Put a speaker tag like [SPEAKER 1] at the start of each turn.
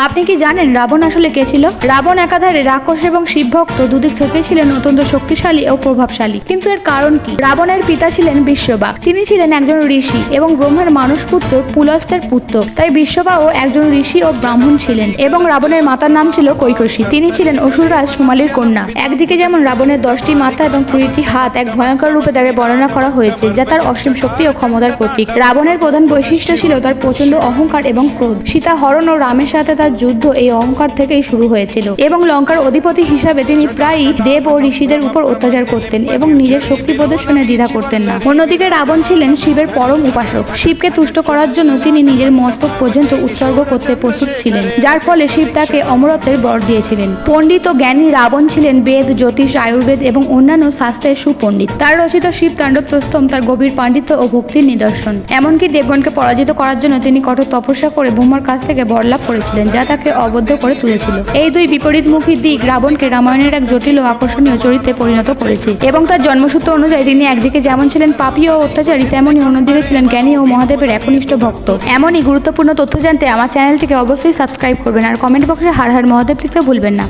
[SPEAKER 1] আপনি কি জানেন রাবণ আসলে কে ছিল? রাবণ একাধারে রাক্ষস এবং শিবভক্ত দুদিক থেকে ছিলেন অত্যন্ত শক্তিশালী ও প্রভাবশালী। কিন্তু এর কারণ কি? রাবণের পিতা ছিলেন বিশ্ববা। তিনি ছিলেন একজন ঋষি এবং ব্রহ্মার মানস পুত্র পুলস্ত্যের পুত্র। তাই বিশ্ববাও একজন ঋষি ও ব্রাহ্মণ ছিলেন। এবং রাবণের মাতার নাম ছিল কৈকসী। তিনি ছিলেন অসুররাজ সুমালির কন্যা। একদিকে যেমন রাবণের 10টি মাথা এবং 20টি হাত এক ভয়ঙ্কর রূপে তাকে বর্ণনা করা হয়েছে, যা তার অসীম শক্তি ও ক্ষমতার প্রতীক। রাবণের প্রধান বৈশিষ্ট্য ছিল তার প্রচন্ড অহংকার এবং ক্রোধ। সীতা হরণ ও রামের সাথে তার যুদ্ধ এই অহংকার থেকেই শুরু হয়েছিল। এবং লঙ্কার অধিপতি হিসাবে তিনি প্রায়ই দেব ও ঋষিদের উপর অত্যাচার করতেন এবং নিজের শক্তি প্রদর্শনে দ্বিধা করতেন না। অন্যদিকে রাবণ ছিলেন শিবের পরম উপাসক। শিবকে তুষ্ট করার জন্য তিনি নিজের মস্তক পর্যন্ত উৎসর্গ করতে প্রস্তুত ছিলেন, যার ফলে শিব তাকে অমরত্বের বর দিয়েছিলেন। পণ্ডিত ও জ্ঞানী রাবণ ছিলেন বেদ, জ্যোতিষ, আয়ুর্বেদ এবং অন্যান্য শাস্ত্রের সুপণ্ডিত। তার রচিত শিব তাণ্ডবস্তোত্রম তার গভীর পাণ্ডিত্য ও ভক্তির নিদর্শন। এমনকি দেবগণকে পরাজিত করার জন্য তিনি কঠোর তপস্যা করে ব্রহ্মার কাছ থেকে বর লাভ করেছিলেন, যা তাকে অবদ্ধ করে তুলেছিল। এই দুই বিপরীতমুখী দিক রাবণকে রামায়ণের এক জটিল ও আকর্ষণীয় চরিত্রে পরিণত করেছে। এবং তার জন্মসূত্র অনুযায়ী তিনি একদিকে যেমন ছিলেন পাপী ও অত্যাচারী, তেমনি অন্যদিকে ছিলেন জ্ঞানী ও মহাদেবের একনিষ্ঠ ভক্ত। এমনই গুরুত্বপূর্ণ তথ্য জানতে আমার চ্যানেলটিকে অবশ্যই সাবস্ক্রাইব করবেন আর কমেন্ট বক্সে হর হর মহাদেব লিখতে ভুলবেন না।